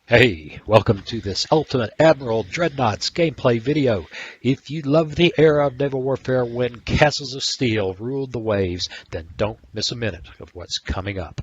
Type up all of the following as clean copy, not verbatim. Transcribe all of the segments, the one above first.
Hey, welcome to this Ultimate Admiral Dreadnoughts gameplay video. If you love the era of naval warfare when castles of steel ruled the waves, then don't miss a minute of what's coming up.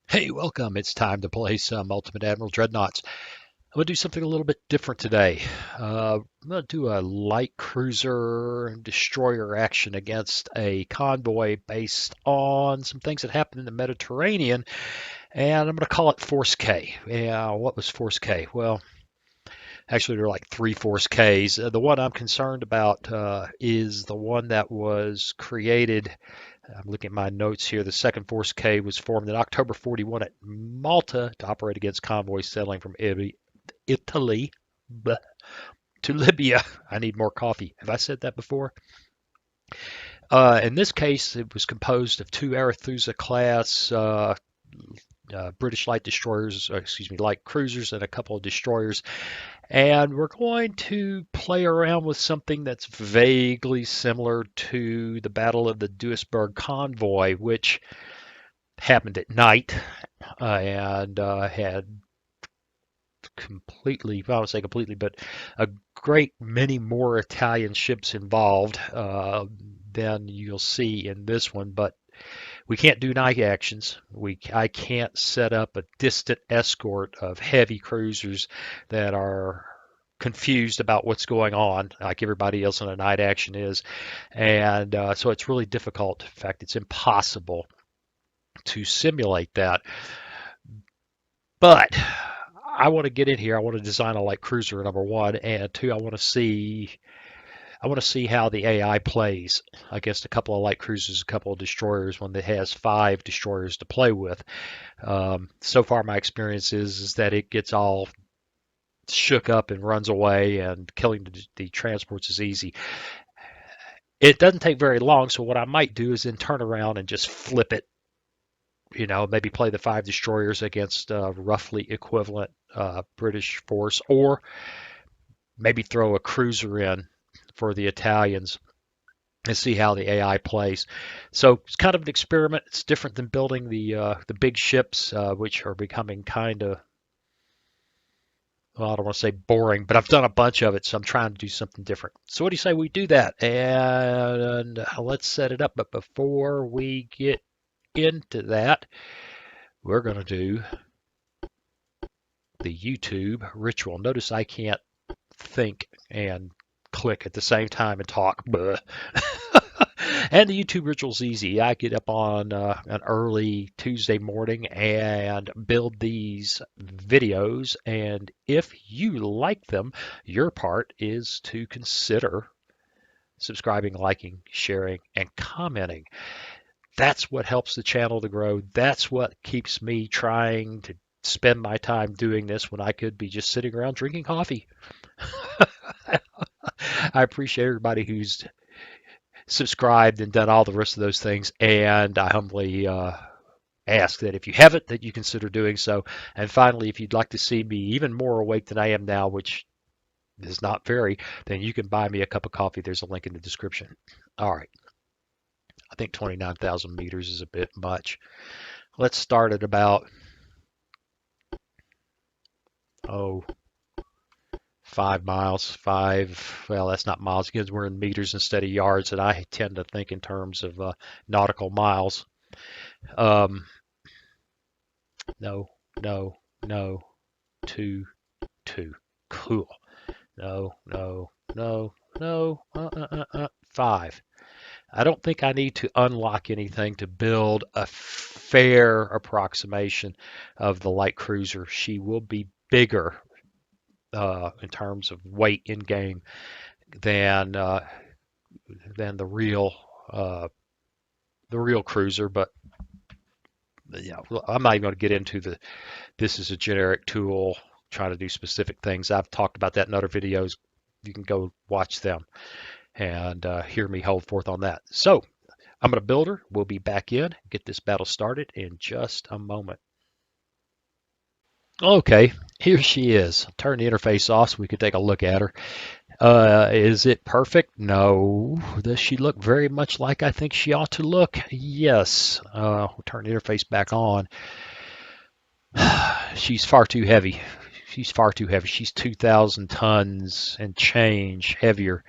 Hey, welcome. It's time to play some Ultimate Admiral Dreadnoughts. I'm going to do something a little bit different today. I'm going to do a light cruiser and destroyer action against a convoy based on some things that happened in the Mediterranean, and I'm going to call it Force K. Yeah, what was Force K? Well, actually, there are like three Force Ks. The one I'm concerned about is the one that was created. I'm looking at my notes here. The second Force K was formed in October 41 at Malta to operate against convoys sailing from Italy to Libya. I need more coffee. Have I said that before? In this case, it was composed of two Arethusa class British light destroyers, light cruisers, and a couple of destroyers. And we're going to play around with something that's vaguely similar to the Battle of the Duisburg Convoy, which happened at night and had completely, well, I would say completely, but a great many more Italian ships involved than you'll see in this one. But we can't do night actions. I can't set up a distant escort of heavy cruisers that are confused about what's going on, like everybody else in a night action is. And so it's really difficult. In fact, it's impossible to simulate that. But I want to get in here. I want to design a light cruiser, number one, and two, I want to see how the AI plays against a couple of light cruisers, a couple of destroyers when it has five destroyers to play with. So far, my experience is that it gets all shook up and runs away, and killing the transports is easy. It doesn't take very long, so what I might do is then turn around and just flip it. Maybe play the five destroyers against roughly equivalent British force, or maybe throw a cruiser in for the Italians and see how the AI plays. So it's kind of an experiment. It's different than building the big ships, which are becoming kind of, well, I don't want to say boring, but I've done a bunch of it, so I'm trying to do something different. So what do you say we do that? And let's set it up. But before we get into that, we're going to do the YouTube ritual. Notice I can't think and click at the same time and talk. And the YouTube ritual's easy. I get up on an early Tuesday morning and build these videos. And if you like them, your part is to consider subscribing, liking, sharing, and commenting. That's what helps the channel to grow. That's what keeps me trying to spend my time doing this when I could be just sitting around drinking coffee. I appreciate everybody who's subscribed and done all the rest of those things, and I humbly ask that if you haven't, that you consider doing so. And finally, if you'd like to see me even more awake than I am now, which is not very, then you can buy me a cup of coffee. There's a link in the description. All right. I think 29,000 meters is a bit much. Let's start at about, 5 miles. Well, that's not miles because we're in meters instead of yards, and I tend to think in terms of nautical miles. Um, no, no, no, 2, 2. Cool. No, no, no, no, 5. I don't think I need to unlock anything to build a fair approximation of the light cruiser. She will be bigger in terms of weight in game than the real cruiser. But yeah, I'm not even going to get into this is a generic tool trying to do specific things. I've talked about that in other videos. You can go watch them and hear me hold forth on that. So I'm going to build her. We'll be back in, get this battle started in just a moment. Okay, here she is. Turn the interface off so we can take a look at her. Is it perfect? No. Does she look very much like I think she ought to look? Yes. We'll turn the interface back on. She's far too heavy. She's far too heavy. She's 2,000 tons and change heavier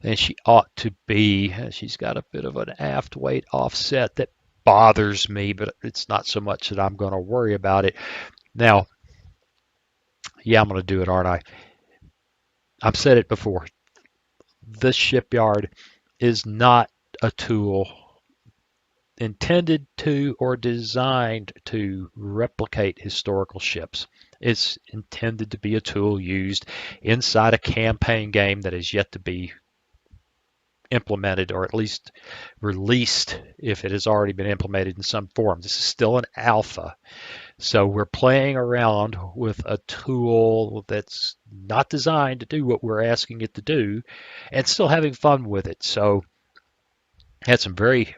than she ought to be. She's got a bit of an aft weight offset that bothers me, but it's not so much that I'm going to worry about it. Now, yeah, I'm going to do it, aren't I? I've said it before. This shipyard is not a tool intended to or designed to replicate historical ships. It's intended to be a tool used inside a campaign game that is yet to be implemented, or at least released if it has already been implemented in some form. This is still an alpha. So we're playing around with a tool that's not designed to do what we're asking it to do and still having fun with it. So had some very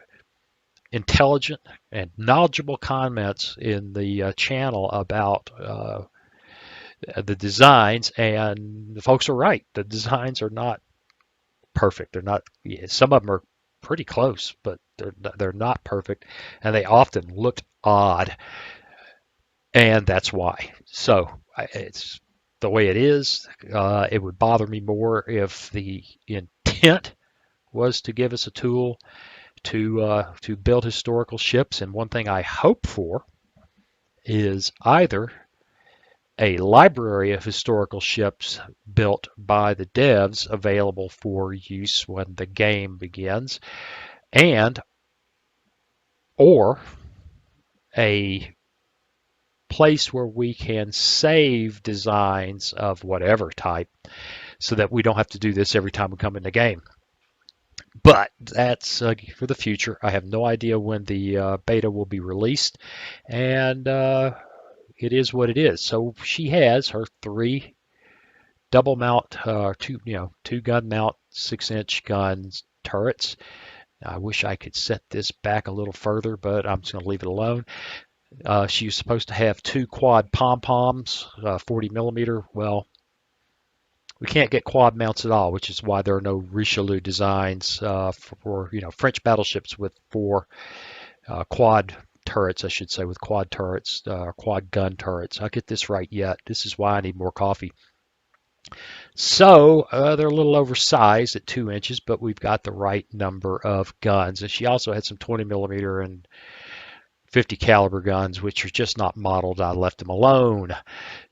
intelligent and knowledgeable comments in the channel about the designs, and the folks are right. The designs are not perfect. They're not. Yeah, some of them are pretty close, but they're not perfect, and they often look odd, and that's why. So it's the way it is. It would bother me more if the intent was to give us a tool to build historical ships. And one thing I hope for is either a library of historical ships built by the devs available for use when the game begins, and or a place where we can save designs of whatever type so that we don't have to do this every time we come in the game. But that's for the future. I have no idea when the beta will be released, and it is what it is. So she has her 3 double mount, two gun mount, 6-inch guns turrets. I wish I could set this back a little further, but I'm just going to leave it alone. She was supposed to have 2 quad pom-poms, 40 millimeter. Well, we can't get quad mounts at all, which is why there are no Richelieu designs for French battleships with 4 quad turrets, I should say, with quad turrets, quad gun turrets. I'll get this right yet. This is why I need more coffee. So they're a little oversized at 2 inches, but we've got the right number of guns. And she also had some 20 millimeter and 50 caliber guns, which are just not modeled. I left them alone.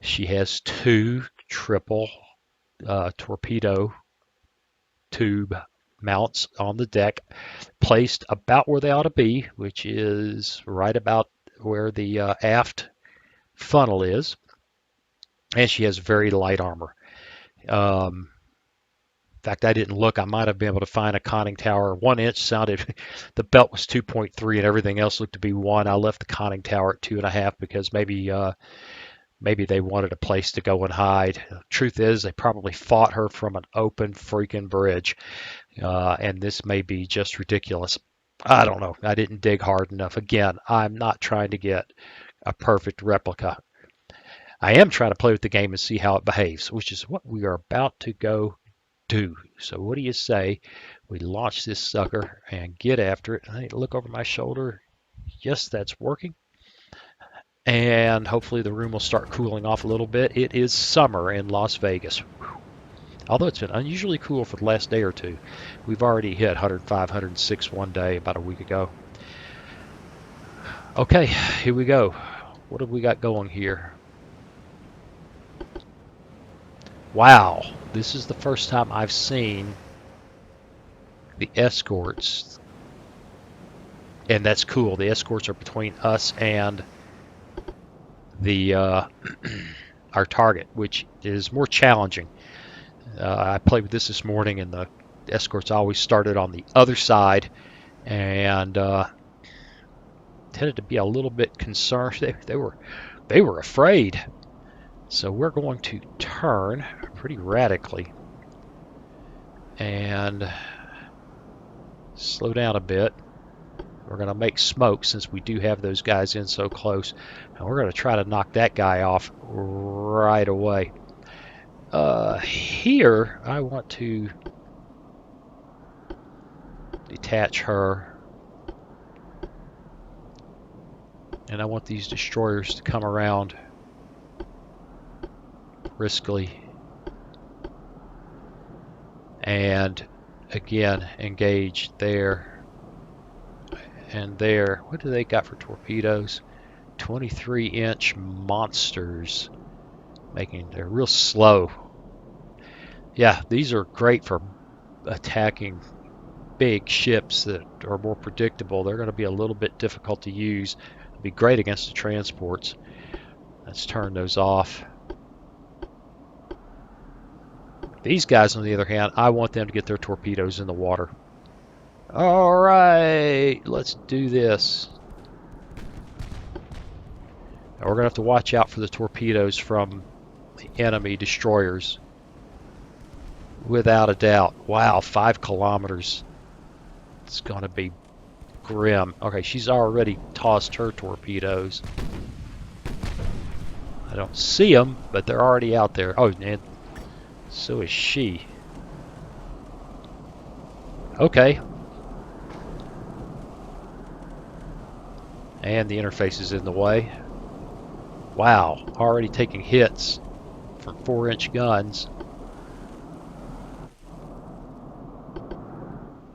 She has 2 triple torpedo tube mounts on the deck, placed about where they ought to be, which is right about where the aft funnel is. And she has very light armor. In fact, I didn't look. I might have been able to find a conning tower. 1 inch sounded, the belt was 2.3 and everything else looked to be 1. I left the conning tower at 2.5 because maybe they wanted a place to go and hide. Truth is, they probably fought her from an open freaking bridge, and this may be just ridiculous. I don't know. I didn't dig hard enough. Again, I'm not trying to get a perfect replica. I am trying to play with the game and see how it behaves, which is what we are about to go do. So what do you say we launch this sucker and get after it? I need to look over my shoulder. Yes, that's working. And hopefully the room will start cooling off a little bit. It is summer in Las Vegas. Although it's been unusually cool for the last day or two. We've already hit 105, 106 one day about a week ago. Okay, here we go. What have we got going here? Wow, this is the first time I've seen the escorts. And that's cool. The escorts are between us and the our target, which is more challenging. I played with this morning, and the escorts always started on the other side, and tended to be a little bit concerned. They were afraid. So we're going to turn pretty radically and slow down a bit. We're going to make smoke since we do have those guys in so close. And we're going to try to knock that guy off right away. Here, I want to detach her. And I want these destroyers to come around briskly. And again, engage there and there. What do they got for torpedoes? 23-inch monsters. They're real slow. Yeah, these are great for attacking big ships that are more predictable. They're going to be a little bit difficult to use. It'll be great against the transports. Let's turn those off. These guys, on the other hand, I want them to get their torpedoes in the water. All right, let's do this. Now we're going to have to watch out for the torpedoes from the enemy destroyers. Without a doubt. Wow, 5 kilometers. It's going to be grim. Okay, she's already tossed her torpedoes. I don't see them, but they're already out there. Oh, and so is she. Okay. And the interface is in the way. Wow, already taking hits from 4-inch guns.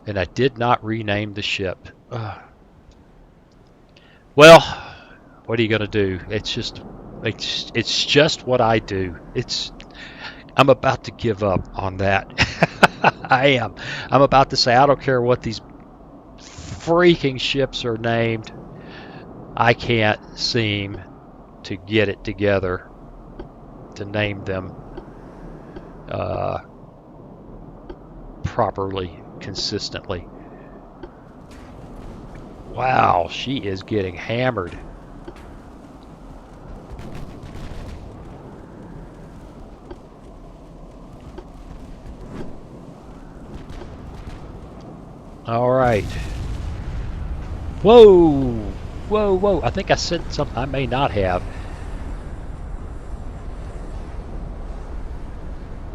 And I did not rename the ship. Well, what are you going to do? It's just what I do. I'm about to give up on that. I am. I'm about to say I don't care what these freaking ships are named. I can't seem to get it together to name them properly, consistently. Wow, she is getting hammered. All right. Whoa, whoa, whoa. I think I said something I may not have.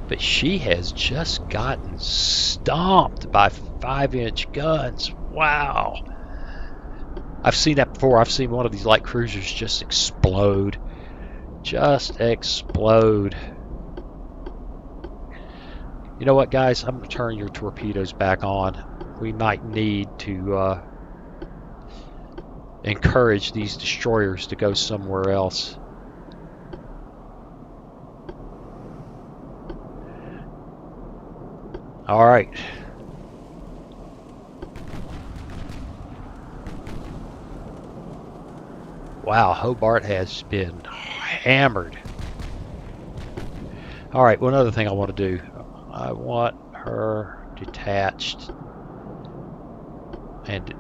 But she has just gotten stomped by 5-inch guns. Wow. I've seen that before. I've seen one of these light cruisers just explode. Just explode. You know what, guys? I'm going to turn your torpedoes back on. We might need to encourage these destroyers to go somewhere else. All right. Wow, Hobart has been hammered. All right, one other thing I want to do. I want her detached and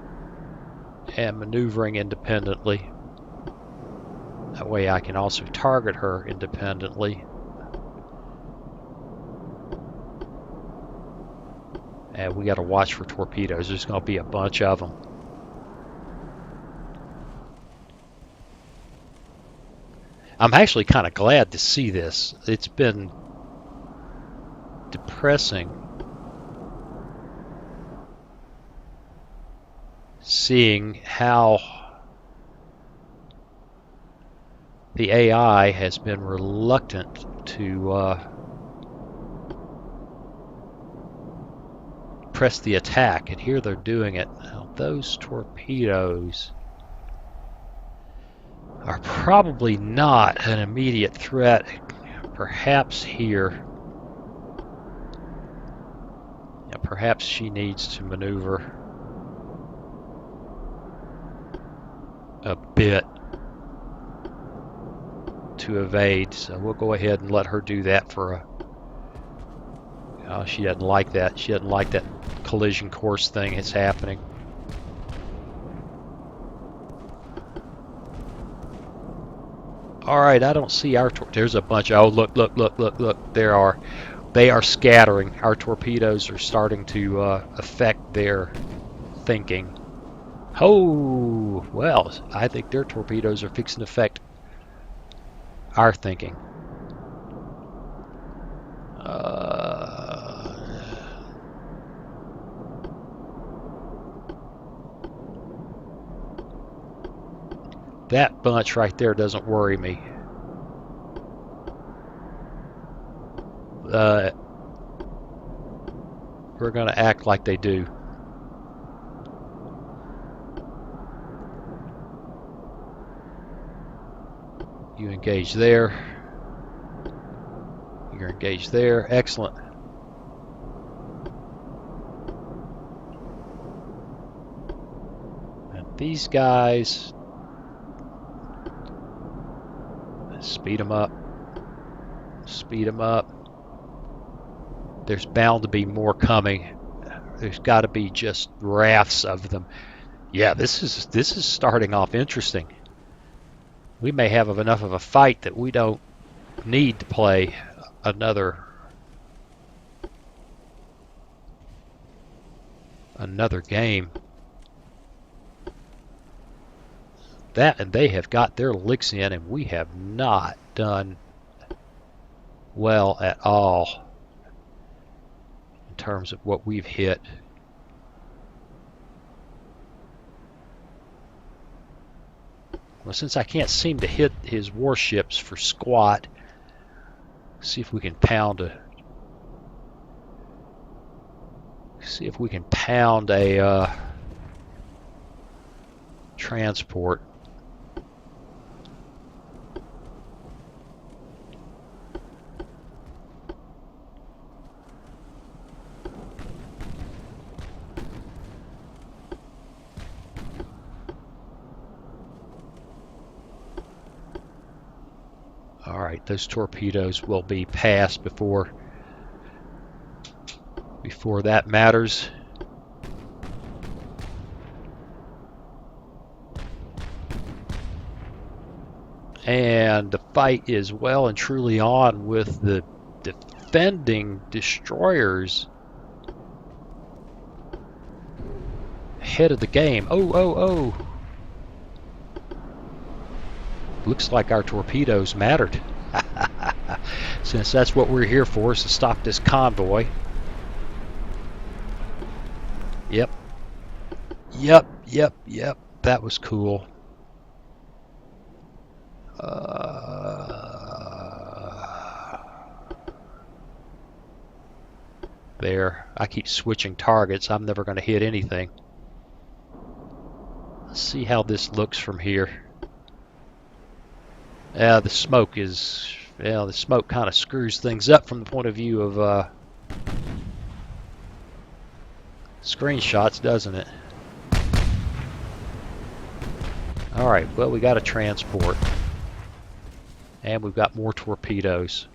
maneuvering independently. That way I can also target her independently. And we got to watch for torpedoes. There's going to be a bunch of them. I'm actually kind of glad to see this. It's been depressing seeing how the AI has been reluctant to press the attack, and here they're doing it. Now, those torpedoes are probably not an immediate threat. Perhaps here. Yeah, perhaps she needs to maneuver a bit to evade. So we'll go ahead and let her do that for a... Oh, she doesn't like that. She doesn't like that collision course thing that's happening. All right, I don't see our... There's a bunch. Oh, look, look, look, look, look. There are... They are scattering. Our torpedoes are starting to affect their thinking. Oh, well, I think their torpedoes are fixing to affect our thinking. That bunch right there doesn't worry me. We're going to act like they do. You engage there. You're engaged there. Excellent. And these guys, speed them up. Speed them up. There's bound to be more coming. There's got to be just rafts of them. Yeah, this is starting off interesting. We may have enough of a fight that we don't need to play another game. That, and they have got their licks in, and we have not done well at all in terms of what we've hit. Well, since I can't seem to hit his warships for squat, see if we can pound a transport. All right, those torpedoes will be passed before that matters. And the fight is well and truly on with the defending destroyers ahead of the game. Oh. Looks like our torpedoes mattered. Since that's what we're here for, is to stop this convoy. Yep. That was cool. There. I keep switching targets. I'm never going to hit anything. Let's see how this looks from here. The smoke kind of screws things up from the point of view of screenshots, doesn't it? All right, well, we got a transport, and we've got more torpedoes.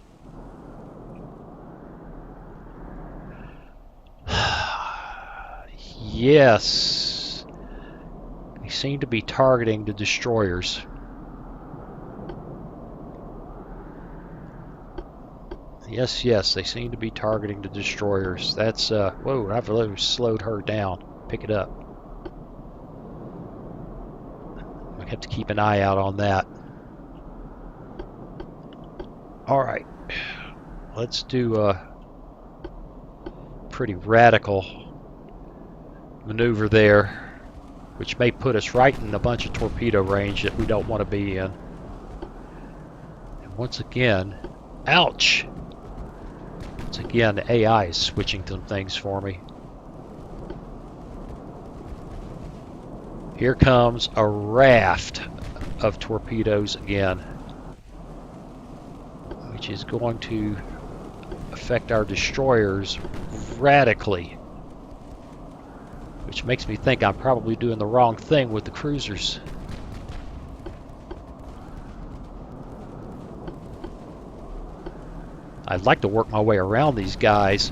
Yes, they seem to be targeting the destroyers. Yes, they seem to be targeting the destroyers. That's, whoa, I've really slowed her down. Pick it up. I have to keep an eye out on that. Alright, let's do a pretty radical maneuver there, which may put us right in a bunch of torpedo range that we don't want to be in. And once again, ouch! Once again, the AI is switching some things for me. Here comes a raft of torpedoes again, which is going to affect our destroyers radically, which makes me think I'm probably doing the wrong thing with the cruisers. I'd like to work my way around these guys.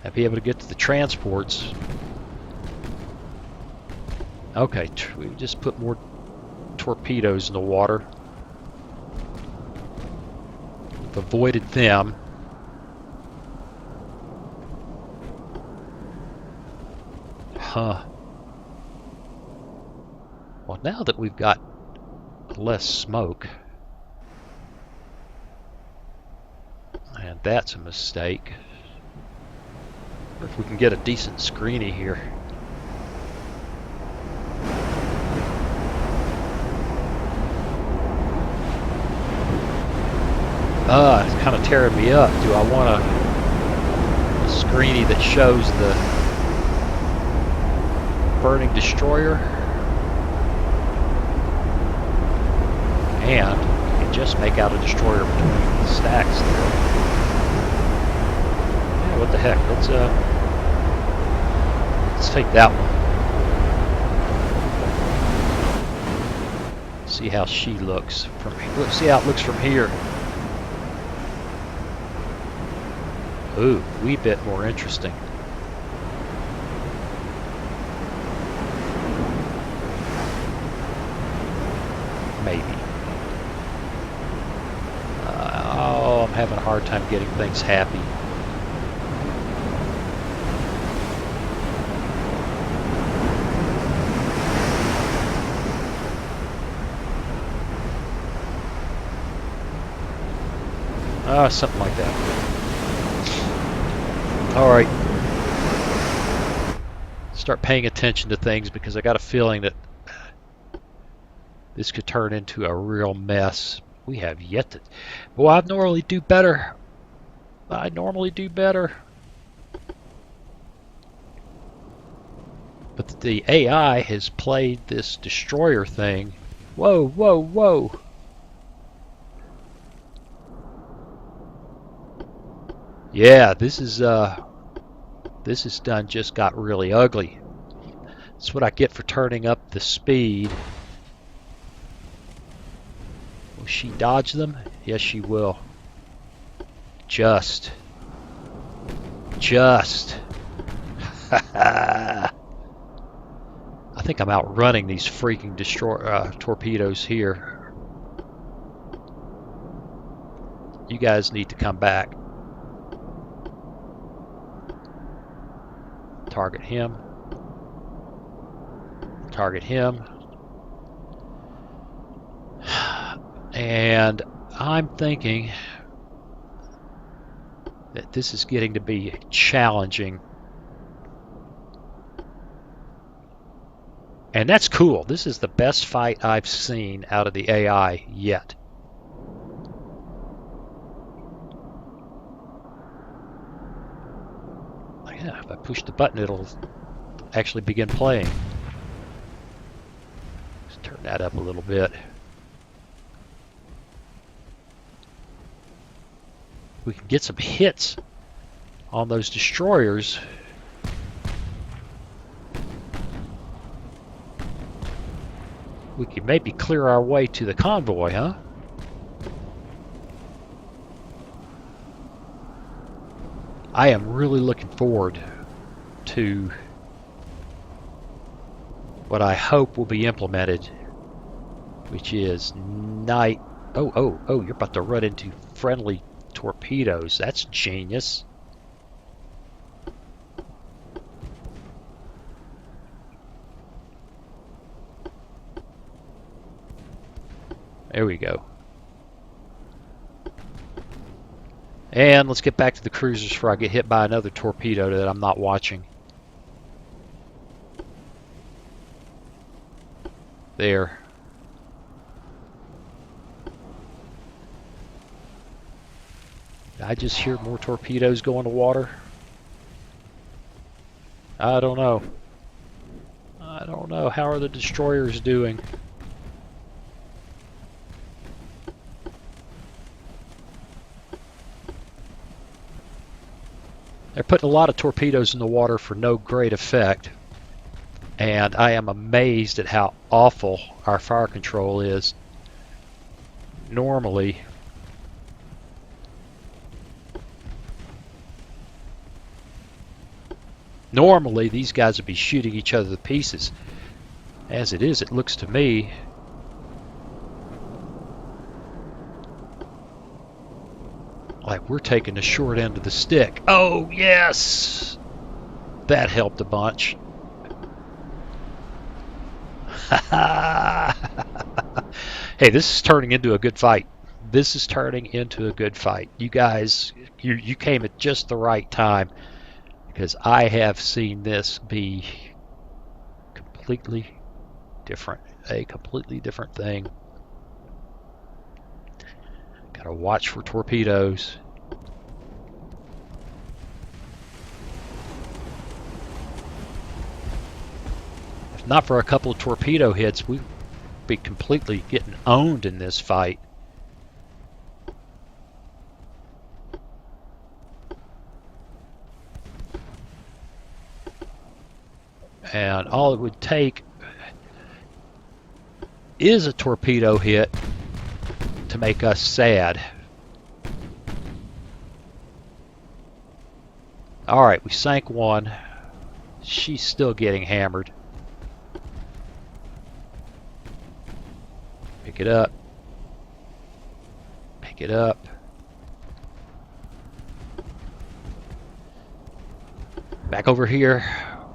And be able to get to the transports. Okay, we just put more torpedoes in the water. We've avoided them. Huh. Well, now that we've got less smoke, and that's a mistake. If we can get a decent screeny here. It's kind of tearing me up. Do I want a screeny that shows the burning destroyer? And you can just make out a destroyer between the stacks there. Yeah, what the heck? Let's take that one. See how she looks from here. Let's see how it looks from here. Ooh, wee bit more interesting. Maybe. Oh, I'm having a hard time getting things happy. Something like that. Alright. Start paying attention to things because I got a feeling that this could turn into a real mess. We have yet to... Boy, I normally do better. I normally do better. But the AI has played this destroyer thing. Whoa, whoa, whoa. Yeah, this is done just got really ugly. That's what I get for turning up the speed. Will she dodge them? Yes, she will. Just. I think I'm outrunning these freaking torpedoes here. You guys need to come back. Target him. Target him. And I'm thinking that this is getting to be challenging. And that's cool. This is the best fight I've seen out of the AI yet. Yeah, if I push the button, it'll actually begin playing. Let's turn that up a little bit. We can get some hits on those destroyers. We can maybe clear our way to the convoy, huh? I am really looking forward to what I hope will be implemented, which is night. Oh, you're about to run into friendly torpedoes. That's genius. There we go. And let's get back to the cruisers before I get hit by another torpedo that I'm not watching. There. Did I just hear more torpedoes go into water? I don't know. I don't know. How are the destroyers doing? They're putting a lot of torpedoes in the water for no great effect. And I am amazed at how awful our fire control is. Normally, these guys would be shooting each other to pieces. As it is, it looks to me like we're taking the short end of the stick. Oh, yes! That helped a bunch. Hey, this is turning into a good fight. This is turning into a good fight. You guys, you came at just the right time, because I have seen this be completely different. A completely different thing. Gotta watch for torpedoes. If not for a couple of torpedo hits, we'd be completely getting owned in this fight. And all it would take is a torpedo hit to make us sad. Alright, we sank one. She's still getting hammered. Pick it up. Pick it up. Back over here,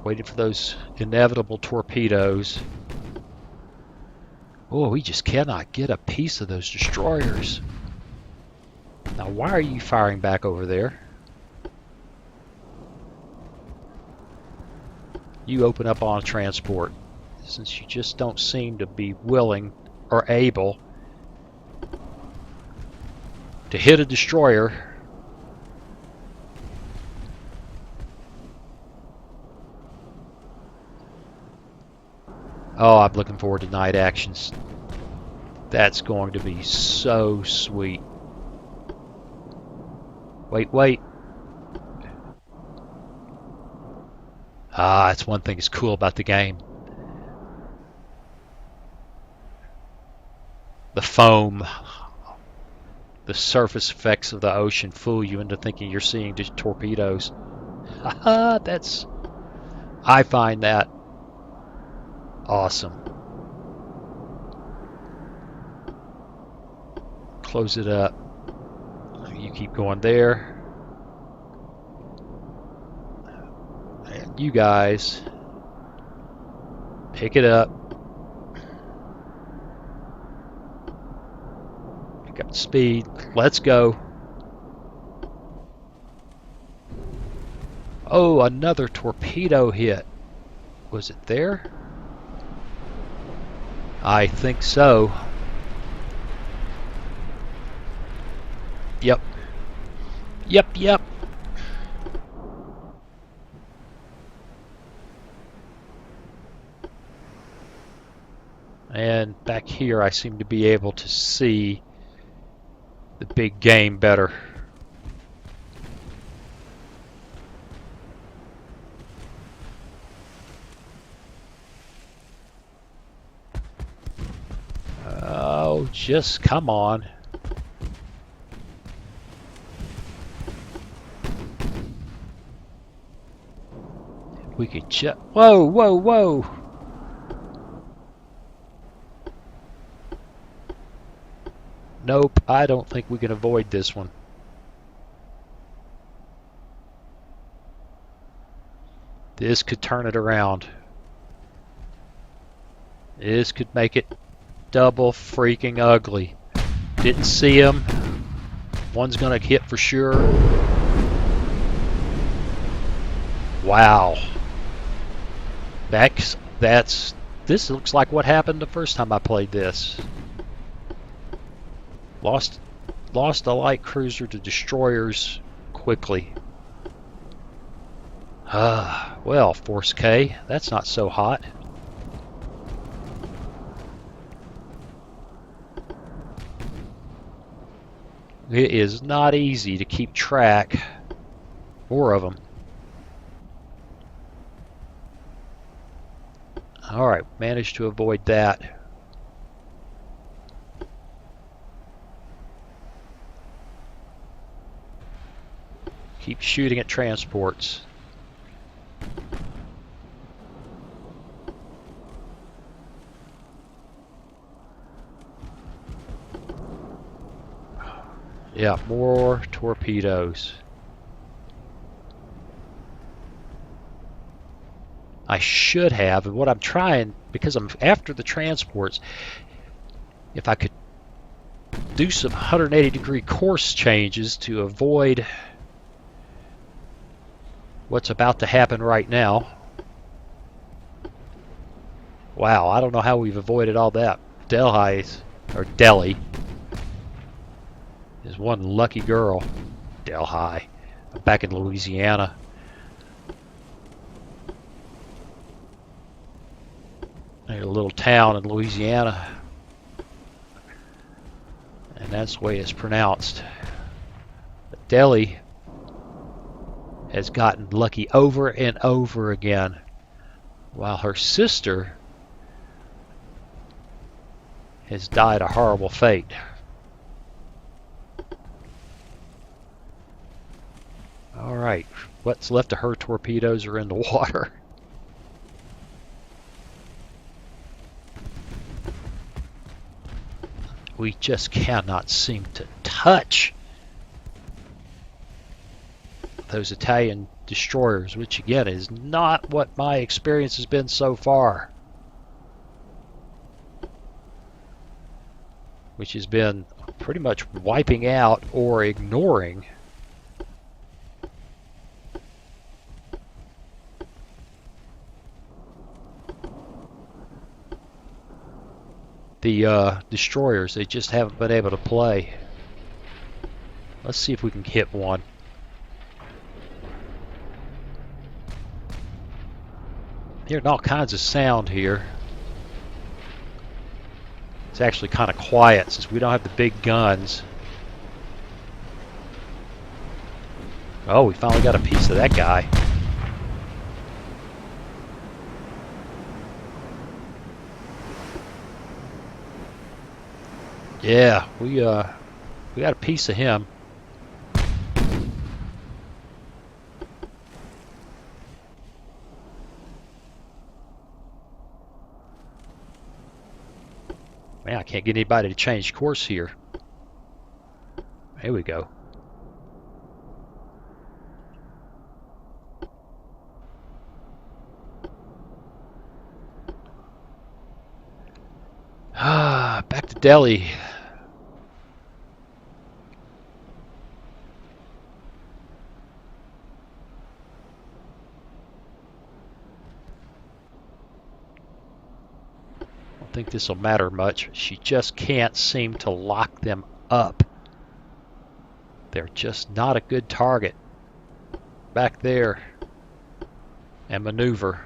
waiting for those inevitable torpedoes. Oh, we just cannot get a piece of those destroyers. Now, why are you firing back over there? You open up on transport, since you just don't seem to be willing or able to hit a destroyer. Oh, I'm looking forward to night actions. That's going to be so sweet. Wait, wait. Ah, that's one thing that's cool about the game. The foam, the surface effects of the ocean fool you into thinking you're seeing just torpedoes. Haha, I find that awesome. Close it up. You keep going there. And you guys pick it up. Pick up speed. Let's go. Oh, another torpedo hit. Was it there? I think so. Yep. Yep. And back here I seem to be able to see the big game better. Oh, just come on. We could just... Whoa! Nope, I don't think we can avoid this one. This could turn it around. This could make it double freaking ugly. Didn't see him. One's gonna hit for sure. Wow. This looks like what happened the first time I played this. Lost a light cruiser to destroyers quickly. Well, Force K, that's not so hot. It is not easy to keep track. More of them. Alright, managed to avoid that. Keep shooting at transports. Yeah, more torpedoes. I should have, and what I'm trying, because I'm after the transports, if I could do some 180-degree course changes to avoid what's about to happen right now. Wow, I don't know how we've avoided all that. Delhi. one lucky girl. Delhi. Back in Louisiana. There's a little town in Louisiana. And that's the way it's pronounced. But Delhi has gotten lucky over and over again, while her sister has died a horrible fate. Alright, what's left of her torpedoes are in the water. We just cannot seem to touch those Italian destroyers, which again is not what my experience has been so far. Which has been pretty much wiping out or ignoring the destroyers. They just haven't been able to play. Let's see if we can hit one. Hearing all kinds of sound here. It's actually kind of quiet since we don't have the big guns. Oh, we finally got a piece of that guy. Yeah, we got a piece of him. Man, I can't get anybody to change course here. Here we go. Back to Delhi. I think this will matter much. She just can't seem to lock them up. They're just not a good target. Back there. And maneuver.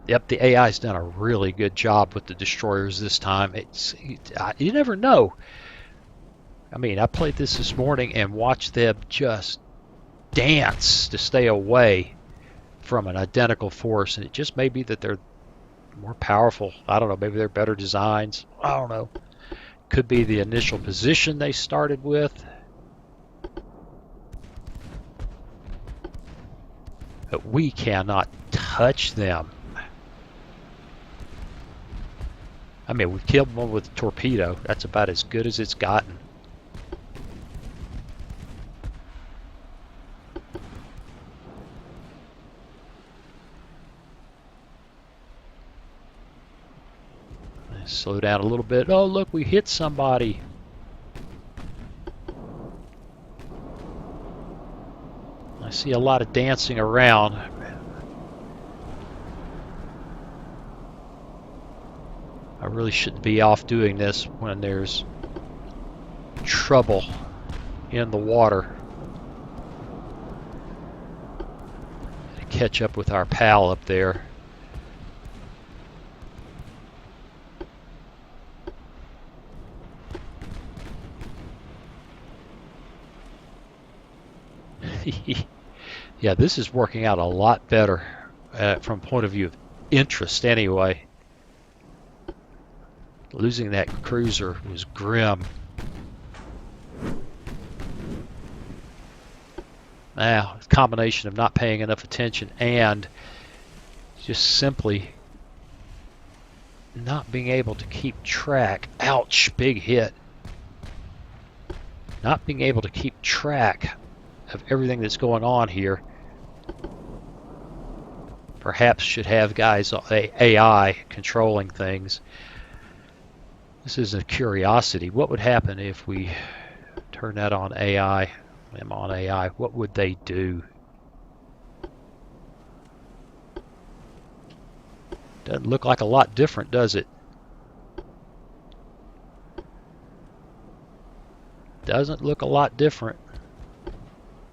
Yep, the AI's done a really good job with the destroyers this time. You never know. I mean, I played this morning and watched them just dance to stay away from an identical force, and it just may be that they're more powerful. I don't know, maybe they're better designs. I don't know. Could be the initial position they started with. But we cannot touch them. I mean, we've killed one with a torpedo. That's about as good as it's gotten. Slow down a little bit. Oh, look, we hit somebody. I see a lot of dancing around. I really shouldn't be off doing this when there's trouble in the water. To catch up with our pal up there. Yeah, this is working out a lot better from point of view of interest anyway. Losing that cruiser was grim. Now, it's a combination of not paying enough attention and just simply not being able to keep track. Ouch, big hit. Not being able to keep track of everything that's going on here. Perhaps should have guys AI controlling things. This is a curiosity. What would happen if we turn that on AI? I'm on AI. What would they do? Doesn't look like a lot different, does it? Doesn't look a lot different.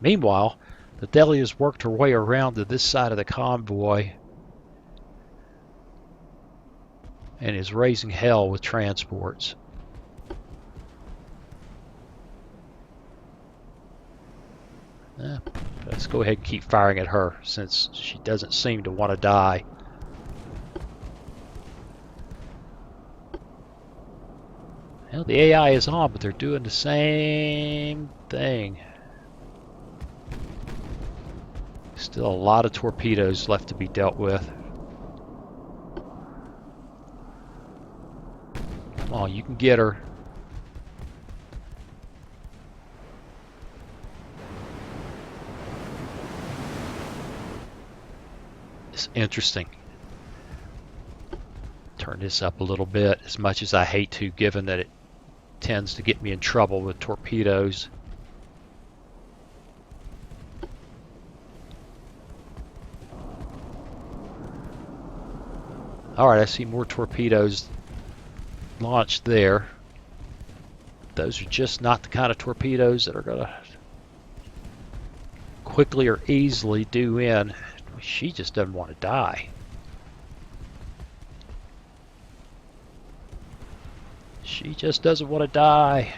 Meanwhile, the Delia's worked her way around to this side of the convoy and is raising hell with transports. Let's go ahead and keep firing at her since she doesn't seem to want to die. Well, the AI is on, but they're doing the same thing. Still a lot of torpedoes left to be dealt with. Come on, you can get her. It's interesting. Turn this up a little bit, as much as I hate to, given that it tends to get me in trouble with torpedoes. Alright, I see more torpedoes launched there. Those are just not the kind of torpedoes that are going to quickly or easily do in. She just doesn't want to die. She just doesn't want to die.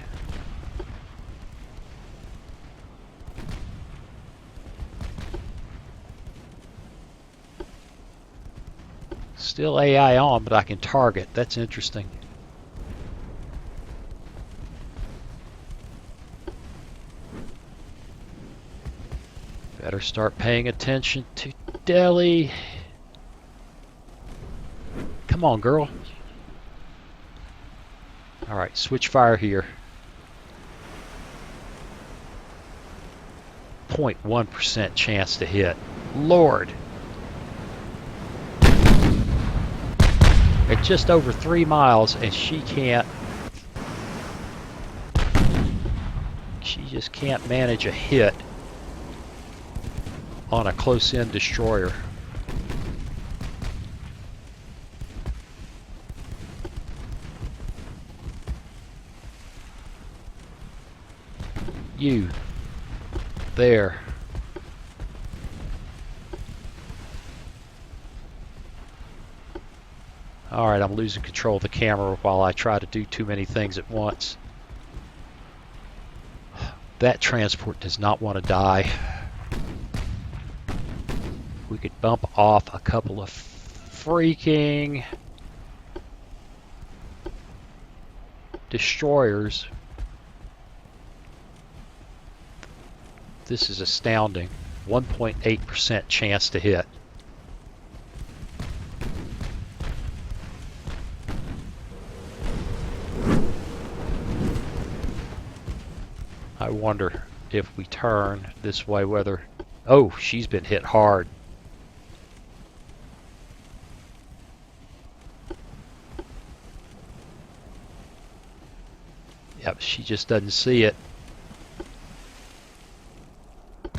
Still AI on, but I can target. That's interesting. Better start paying attention to Delhi. Come on, girl. Alright, switch fire here. 0.1% chance to hit. Lord! At just over 3 miles, and she can't. She just can't manage a hit on a close-in destroyer. You. There. Alright, I'm losing control of the camera while I try to do too many things at once. That transport does not want to die. We could bump off a couple of freaking destroyers. This is astounding. 1.8% chance to hit. I wonder if we turn this way whether... Oh, she's been hit hard. Yep, she just doesn't see it.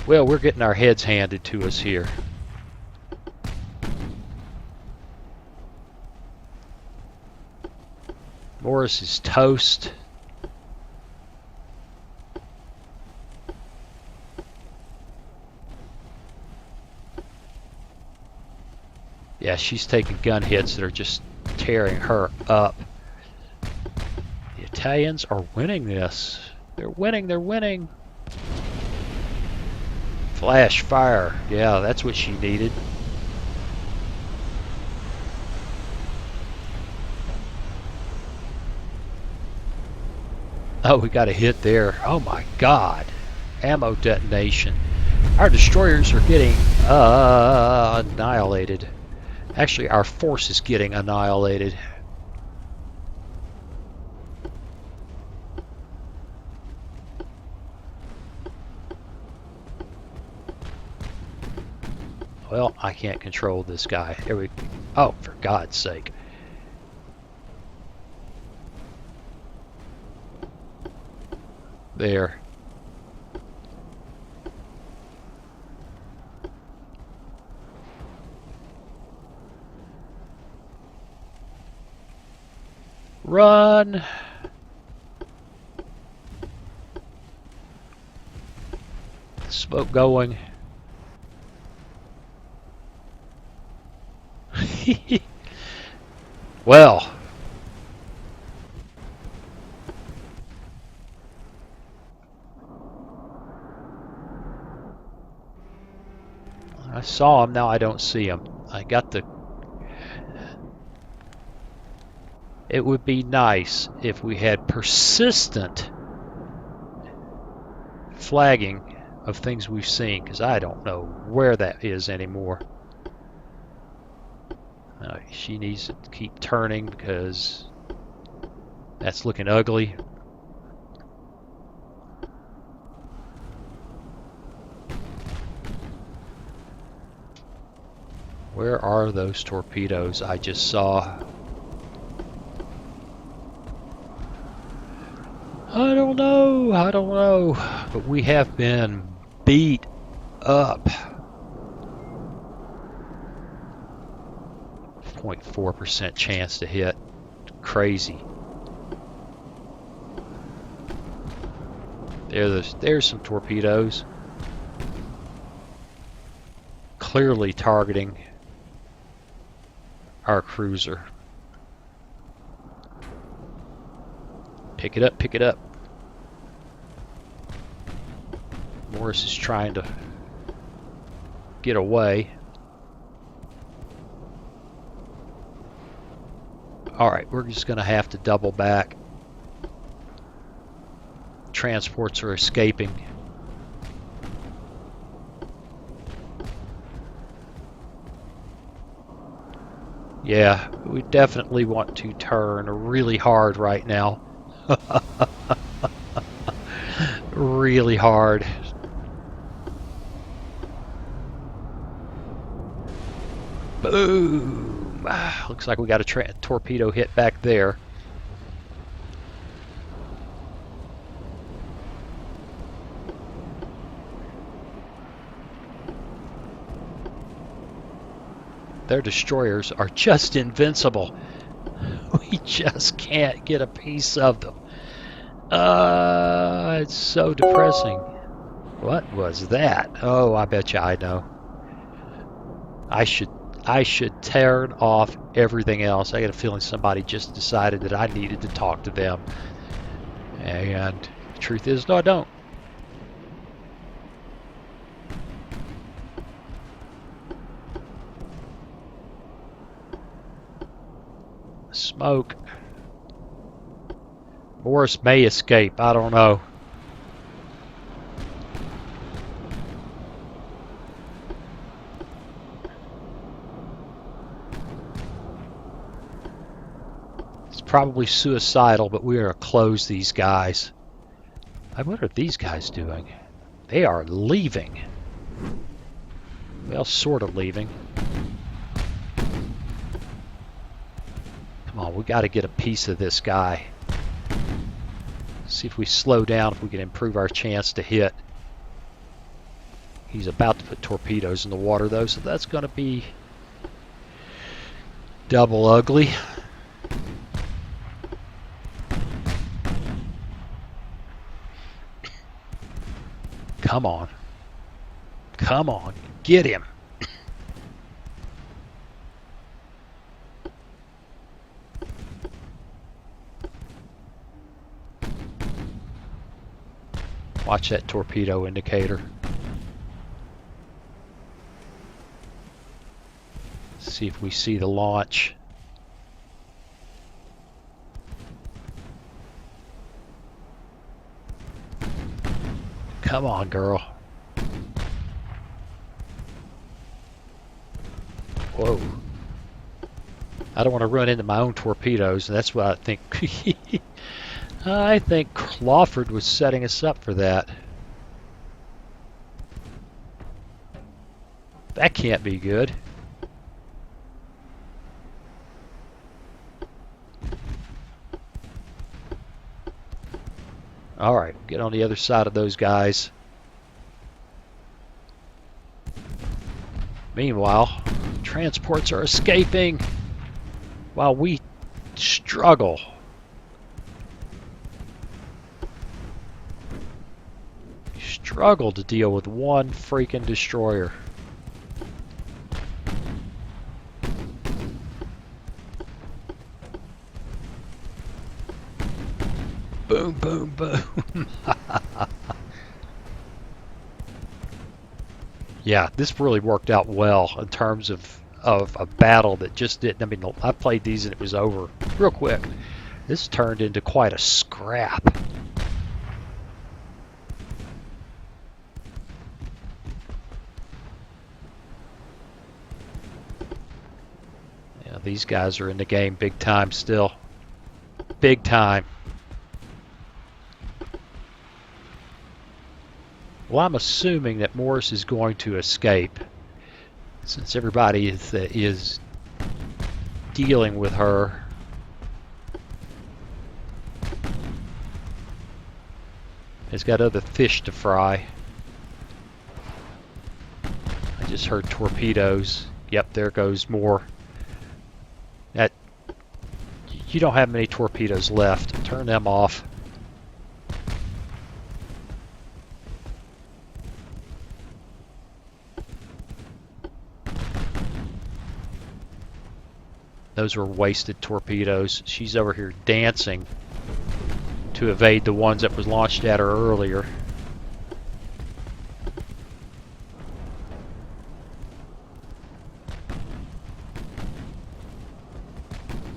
Well, we're getting our heads handed to us here. Morris is toast. Yeah, she's taking gun hits that are just tearing her up. The Italians are winning this. They're winning, they're winning. Flash fire. Yeah, that's what she needed. Oh, we got a hit there. Oh my God. Ammo detonation. Our destroyers are getting annihilated. Actually, our force is getting annihilated. Well, I can't control this guy. Here we... Oh, for God's sake. There. Run! Smoke going. Well, I saw him, now I don't see him. I got the... It would be nice if we had persistent flagging of things we've seen, because I don't know where that is anymore. She needs to keep turning because that's looking ugly. Where are those torpedoes I just saw? I don't know, but we have been beat up. 0.4% chance to hit. Crazy. There's some torpedoes. Clearly targeting our cruiser. Pick it up, pick it up. Morris is trying to get away. Alright, we're just going to have to double back. Transports are escaping. Yeah, we definitely want to turn really hard right now. Really hard. Boom! Looks like we got a torpedo hit back there. Their destroyers are just invincible. We just can't get a piece of them. It's so depressing. What was that? Oh, I bet you I know. I should turn off everything else. I got a feeling somebody just decided that I needed to talk to them. And the truth is, no, I don't. Smoke. Morris may escape. I don't know. It's probably suicidal, but we're going to close these guys. I wonder what these guys doing. They are leaving. Well, sort of leaving. Come on, we got to get a piece of this guy. See if we slow down, if we can improve our chance to hit. He's about to put torpedoes in the water, though, so that's going to be double ugly. Come on. Come on. Get him. Watch that torpedo indicator. See if we see the launch. Come on, girl. Whoa. I don't want to run into my own torpedoes, and that's what I think. I think Clawford was setting us up for that. That can't be good. Alright, get on the other side of those guys. Meanwhile, transports are escaping while we struggle. struggle to deal with one freaking destroyer. Boom, boom, boom. Yeah, this really worked out well in terms of a battle that just didn't. I mean, I played these and it was over real quick. This turned into quite a scrap. Yeah, these guys are in the game big time still. Big time. Well, I'm assuming that Morris is going to escape, since everybody is dealing with her. Has got other fish to fry. I just heard torpedoes. Yep, there goes more. That you don't have many torpedoes left. Turn them off. Those were wasted torpedoes. She's over here dancing to evade the ones that was launched at her earlier.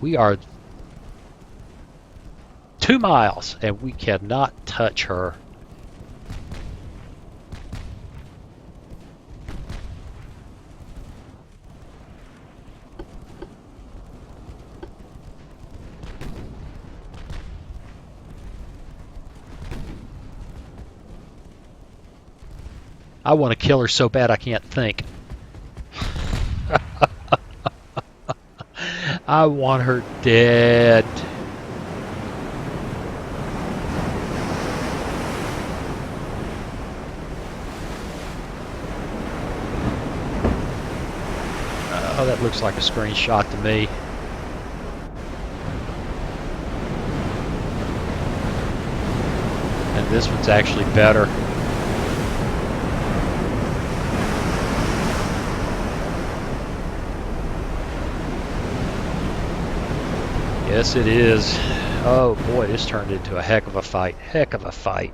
We are 2 miles and we cannot touch her. I want to kill her so bad I can't think. I want her dead. Oh, that looks like a screenshot to me. And this one's actually better. Yes, it is. Oh boy, this turned into a heck of a fight. Heck of a fight.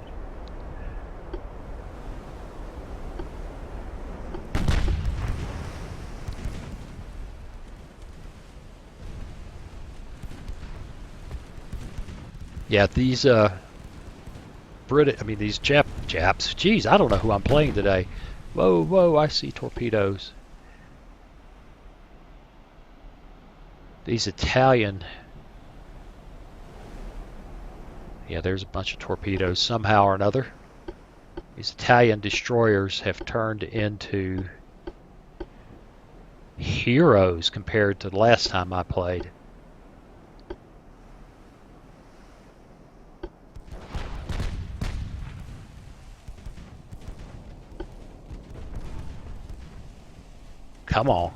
Yeah, these these Japs. Geez, I don't know who I'm playing today. Whoa, whoa, I see torpedoes. These Italian. Yeah, there's a bunch of torpedoes somehow or another. These Italian destroyers have turned into heroes compared to the last time I played. Come on.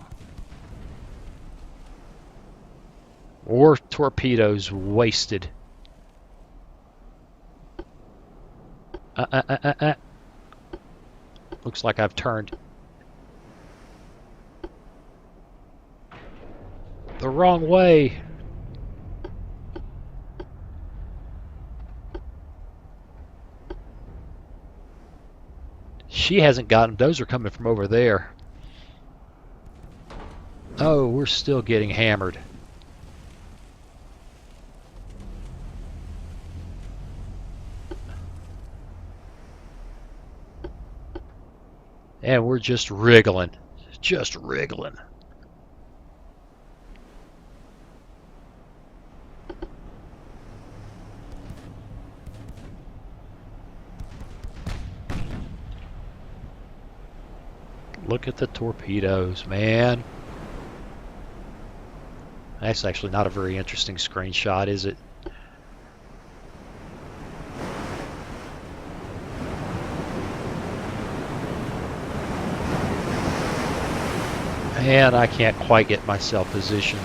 More torpedoes wasted. Looks like I've turned the wrong way. She hasn't gotten, those are coming from over there. Oh, we're still getting hammered. And we're just wriggling. Just wriggling. Look at the torpedoes, man. That's actually not a very interesting screenshot, is it? And I can't quite get myself positioned.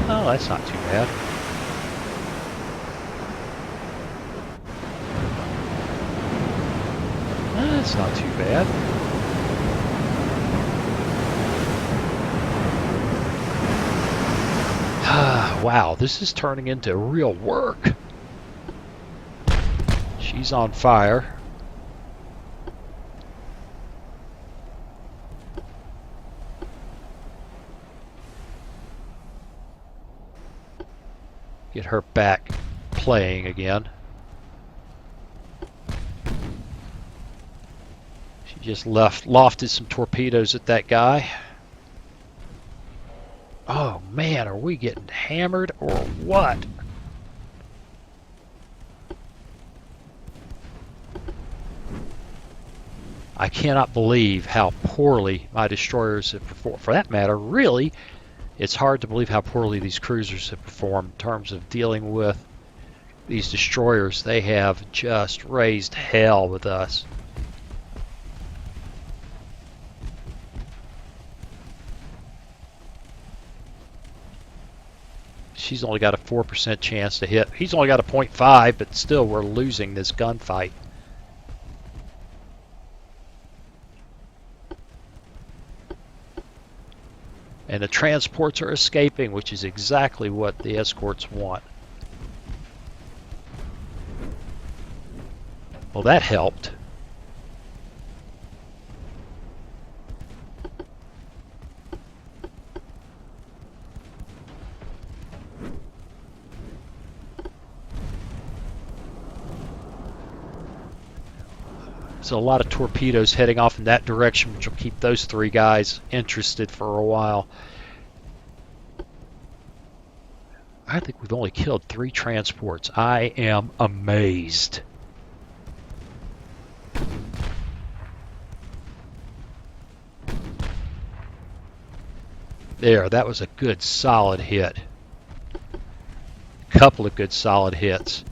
Oh, that's not too bad. That's not too bad. Wow, this is turning into real work. She's on fire. Get her back playing again. She just lofted some torpedoes at that guy. Oh man, are we getting hammered or what? I cannot believe how poorly my destroyers have performed. For that matter, really, it's hard to believe how poorly these cruisers have performed in terms of dealing with these destroyers. They have just raised hell with us. She's only got a 4% chance to hit. He's only got a 0.5, but still we're losing this gunfight. And the transports are escaping, which is exactly what the escorts want. Well, that helped. So a lot of torpedoes heading off in that direction, which will keep those three guys interested for a while. I think we've only killed 3 transports. I am amazed. There, that was a good solid hit. A couple of good solid hits.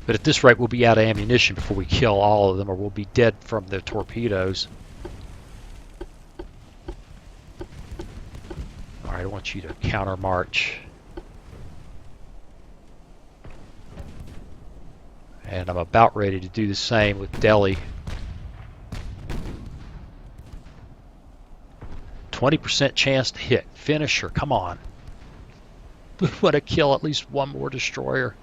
But at this rate, we'll be out of ammunition before we kill all of them, or we'll be dead from the torpedoes. Alright, I want you to counter march. And I'm about ready to do the same with Delhi. 20% chance to hit. Finish her, come on. We want to kill at least one more destroyer.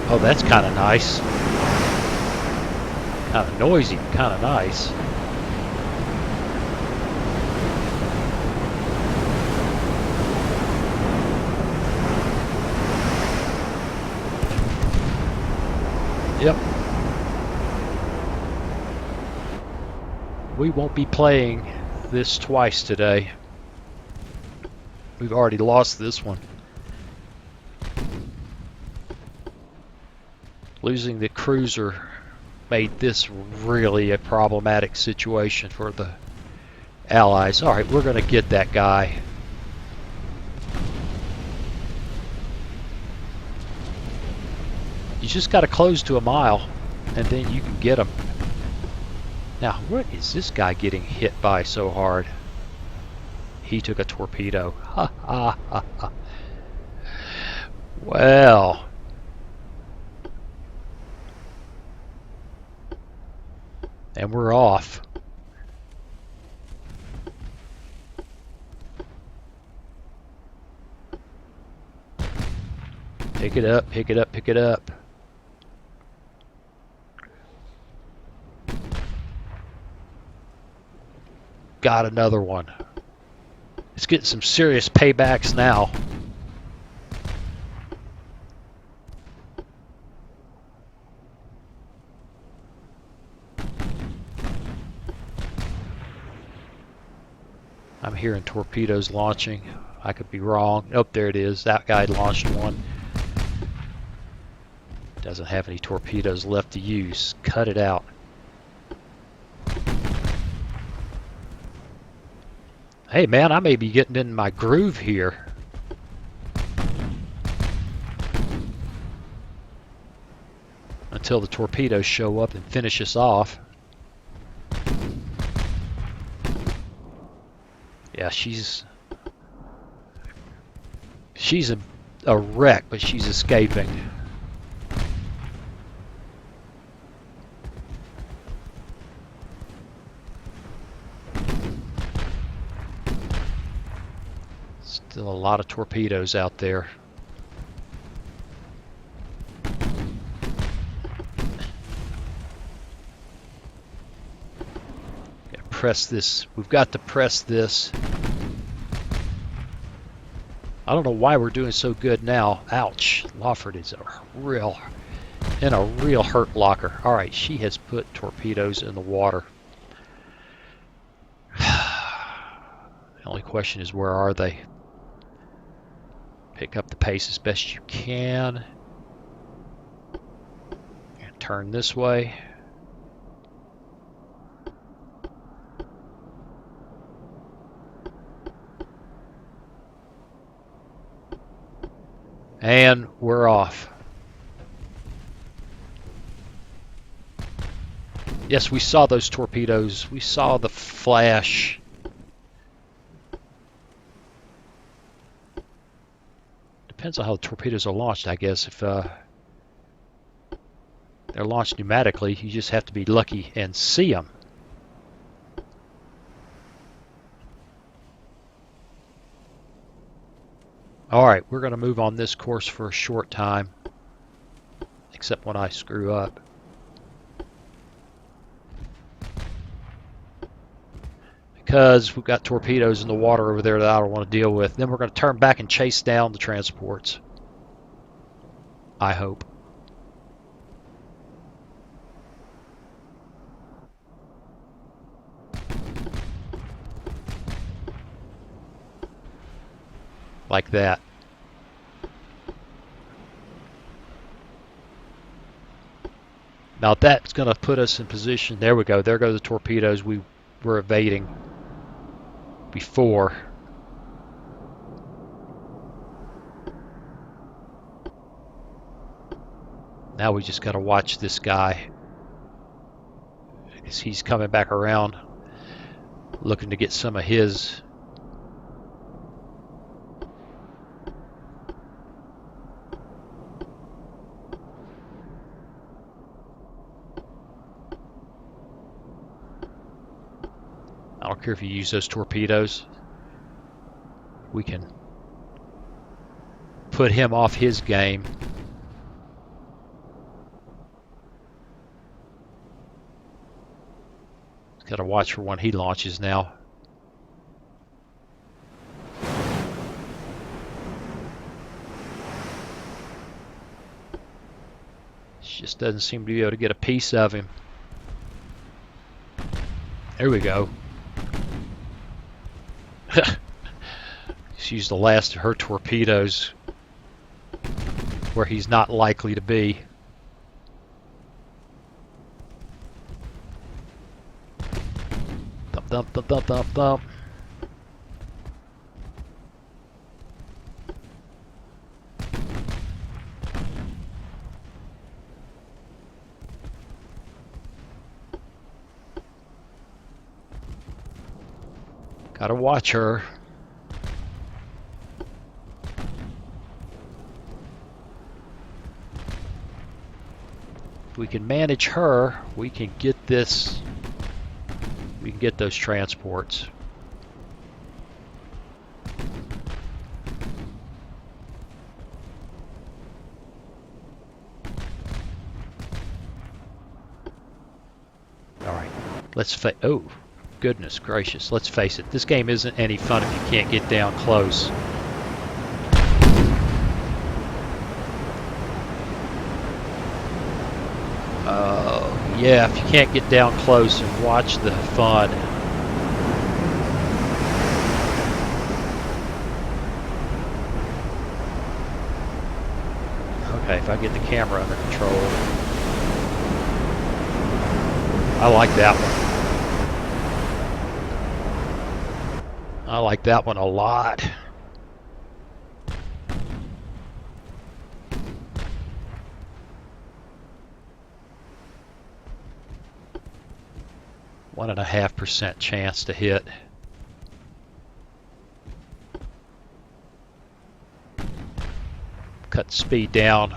Oh, that's kind of nice. Kind of noisy, kind of nice. Yep. We won't be playing this twice today. We've already lost this one. Losing the cruiser made this really a problematic situation for the Allies. Alright, we're going to get that guy. You just got to close to a mile, and then you can get him. Now, what is this guy getting hit by so hard? He took a torpedo. Ha ha ha ha. Well. And we're off. Pick it up, pick it up, pick it up. Got another one. It's getting some serious paybacks now. I'm hearing torpedoes launching. I could be wrong. Oh, there it is. That guy launched one. Doesn't have any torpedoes left to use. Cut it out. Hey man, I may be getting in my groove here. Until the torpedoes show up and finish us off. Yeah, she's a wreck, but she's escaping. Still a lot of torpedoes out there. Gotta press this. We've got to press this. I don't know why we're doing so good now. Ouch. Lawford is in a real hurt locker. All right, she has put torpedoes in the water. The only question is, where are they? Pick up the pace as best you can. And turn this way. And we're off. Yes, we saw those torpedoes. We saw the flash. Depends on how the torpedoes are launched, I guess. If they're launched pneumatically, you just have to be lucky and see them. Alright, we're going to move on this course for a short time. Except when I screw up. Because we've got torpedoes in the water over there that I don't want to deal with. Then we're going to turn back and chase down the transports. I hope. Like that. Now that's going to put us in position. There we go. There go the torpedoes we were evading before. Now we just got to watch this guy, because he's coming back around looking to get some of his. I don't care if you use those torpedoes. We can put him off his game. Got to watch for when he launches now. Just doesn't seem to be able to get a piece of him. There we go. She's used the last of her torpedoes where he's not likely to be. Thump, thump, thump, thump, thump, thump. Gotta watch her. If we can manage her, we can get this. We can get those transports. All right, let's face. Oh, goodness gracious! Let's face it. This game isn't any fun if you can't get down close. Yeah, if you can't get down close and watch the fun. Okay, if I get the camera under control. I like that one. I like that one a lot. .5% chance to hit. cut speed down.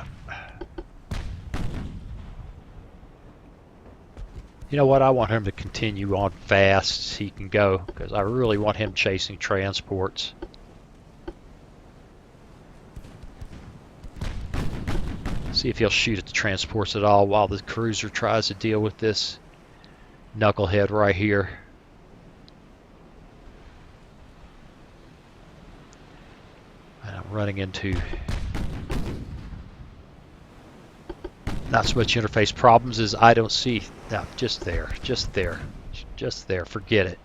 You know what? I want him to continue on fast as he can go, because I really want him chasing transports. See if he'll shoot at the transports at all while the cruiser tries to deal with this knucklehead right here. And I'm running into not so much interface problems as I don't see. No, just there. Forget it.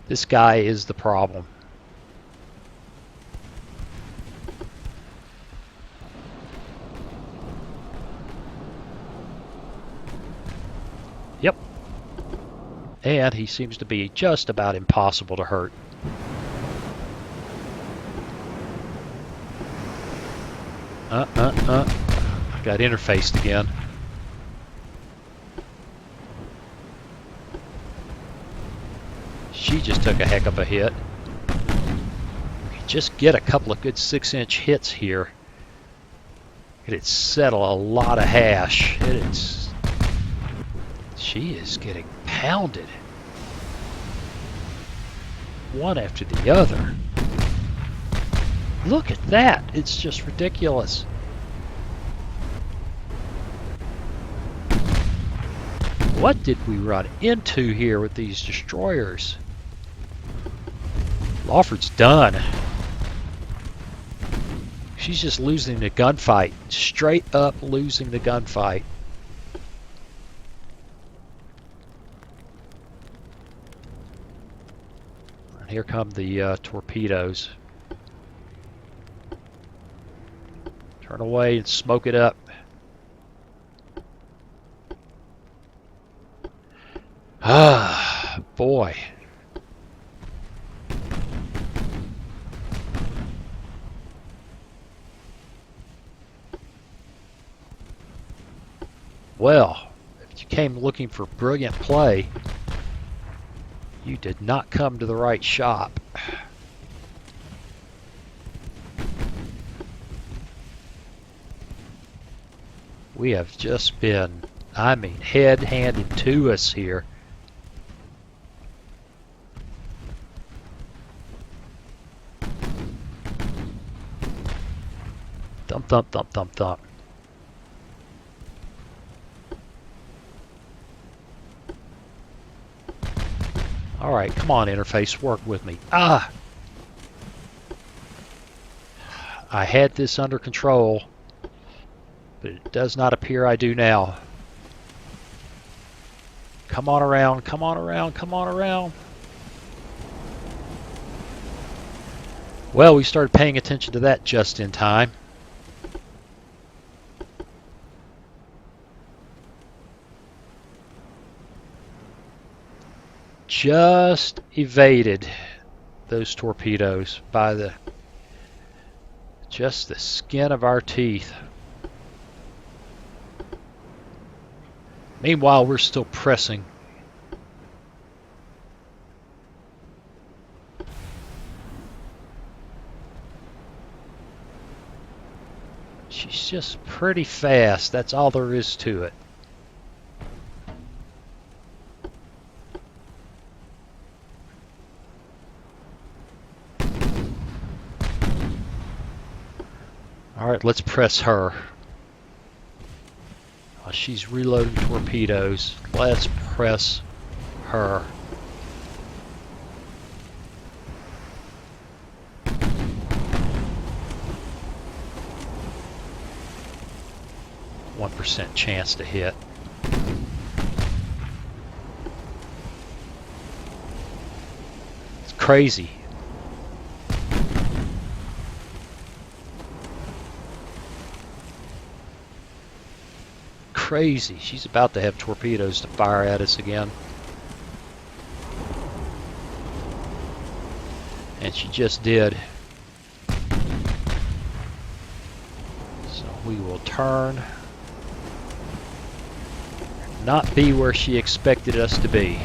This guy is the problem. Yep. And he seems to be just about impossible to hurt. I got interfaced again. She just took a heck of a hit. Just get a couple of good 6-inch hits here. It'd settle a lot of hash. She is getting pounded. One after the other. Look at that. It's just ridiculous. What did we run into here with these destroyers? Lawford's done. She's just losing the gunfight. Straight up losing the gunfight. And here come the torpedoes. Turn away and smoke it up. Ah, boy. Well, if you came looking for brilliant play, you did not come to the right shop. We have just been, I mean, head-handed to us here. Thump, thump, thump, thump, thump. All right, come on, interface, work with me. Ah! I had this under control, but it does not appear I do now. Come on around, come on around, come on around. Well, we started paying attention to that just in time. Just evaded those torpedoes by just the skin of our teeth. Meanwhile, we're still pressing. She's just pretty fast. That's all there is to it. All right, let's press her. She's reloading torpedoes. Let's press her. %1 chance to hit. It's crazy. Crazy. She's about to have torpedoes to fire at us again. And she just did. So we will turn. Not be where she expected us to be.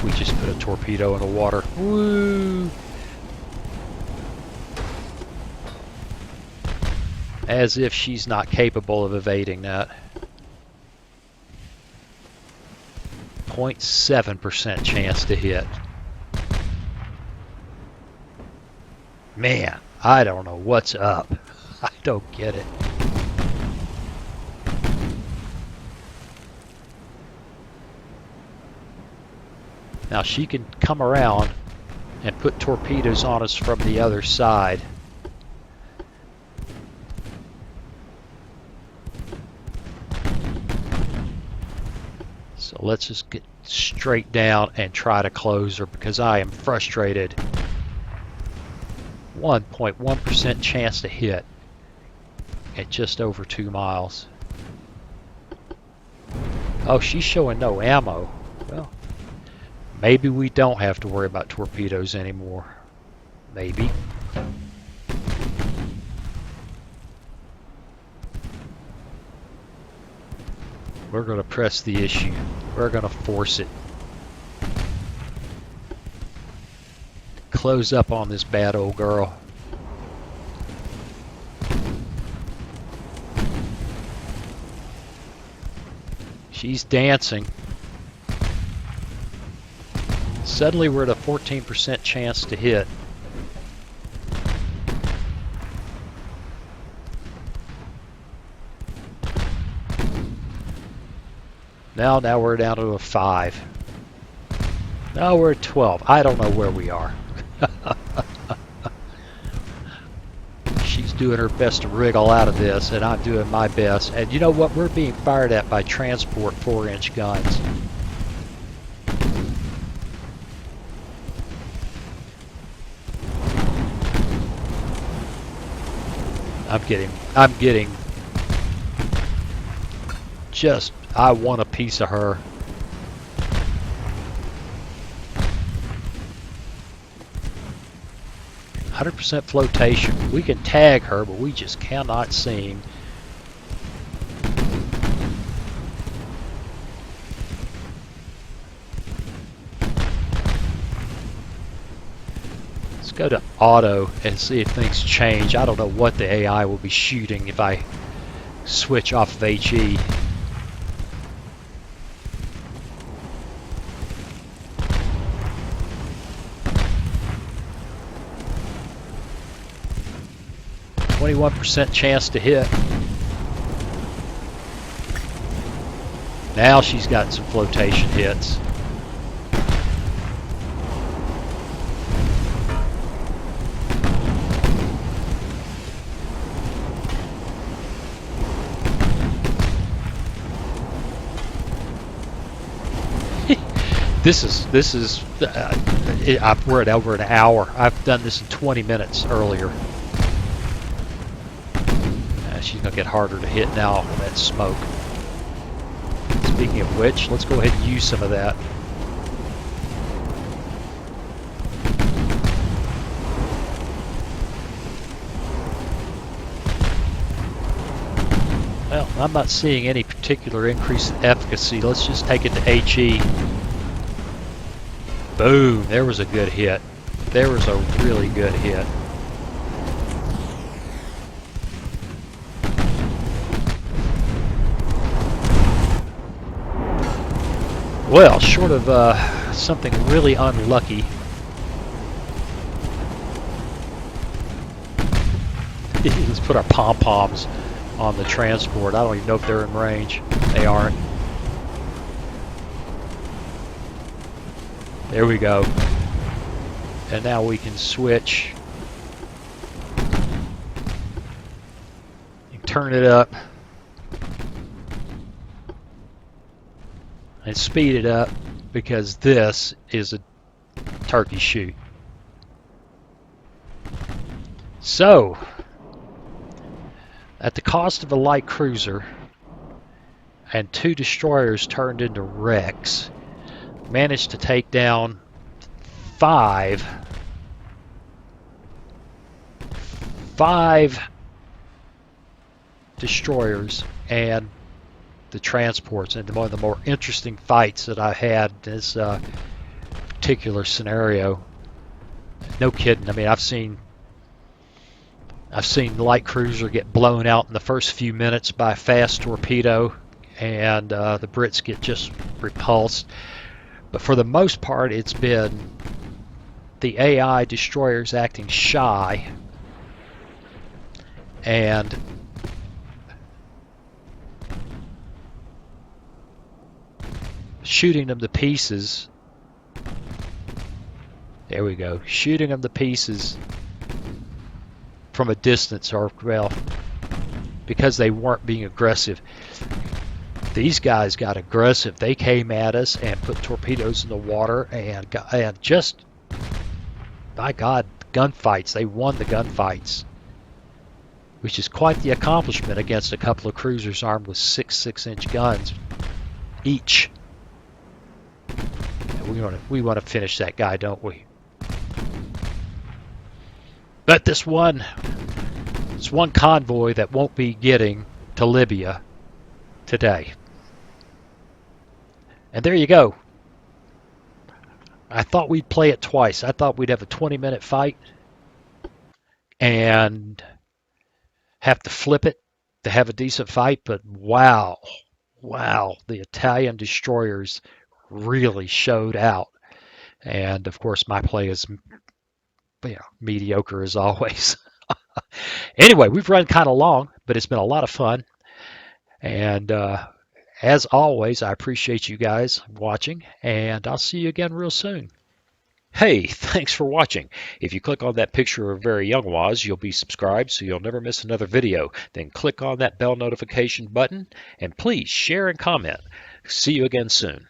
We just put a torpedo in the water. Woo! As if she's not capable of evading that. 0.7% chance to hit. Man, I don't know what's up. I don't get it. Now she can come around and put torpedoes on us from the other side. So let's just get straight down and try to close her because I am frustrated. 1.1% chance to hit at just over 2 miles. Oh, she's showing no ammo. Well, maybe we don't have to worry about torpedoes anymore. Maybe. We're going to press the issue. We're going to force it. Close up on this bad old girl. She's dancing. Suddenly we're at a 14% chance to hit. Now we're down to a 5. Now we're at 12. I don't know where we are. She's doing her best to wriggle out of this, and I'm doing my best. And you know what? We're being fired at by transport 4-inch guns. I'm getting just, I want a piece of her. %, flotation. We can tag her, but we just cannot seem. Let's go to auto and see if things change. I don't know what the AI will be shooting if I switch off of HE. %, chance to hit. Now she's got some flotation hits. We're at over an hour. I've done this in 20 minutes earlier. She's going to get harder to hit now with that smoke. Speaking of which, let's go ahead and use some of that. Well, I'm not seeing any particular increase in efficacy. Let's just take it to HE. Boom! There was a good hit. There was a really good hit. Well, short of something really unlucky. Let's put our pom-poms on the transport. I don't even know if they're in range. They aren't. There we go. And now we can switch. You can turn it up. And speed it up because this is a turkey shoot. So, at the cost of a light cruiser and 2 destroyers turned into wrecks, managed to take down 5 destroyers and the transports. And one of the more interesting fights that I had is particular scenario. No kidding. I mean, I've seen light cruiser get blown out in the first few minutes by a fast torpedo, and the Brits get just repulsed. But for the most part, it's been the AI destroyers acting shy and shooting them to pieces. There we go. Shooting them to pieces from a distance, or, well, because they weren't being aggressive. These guys got aggressive. They came at us and put torpedoes in the water and just, my God, gunfights. They won the gunfights, which is quite the accomplishment against a couple of cruisers armed with 6.6-inch guns each. We want to finish that guy, don't we? But this one convoy that won't be getting to Libya today. And there you go. I thought we'd play it twice. I thought we'd have a 20-minute fight and have to flip it to have a decent fight, but wow, the Italian destroyers really showed out. And of course my play is mediocre as always. Anyway, we've run kind of long, but it's been a lot of fun. And as always, I appreciate you guys watching, and I'll see you again real soon. Hey, thanks for watching. If you click on that picture of Very Young Waz, you'll be subscribed so you'll never miss another video. Then click on that bell notification button, and please share and comment. See you again soon.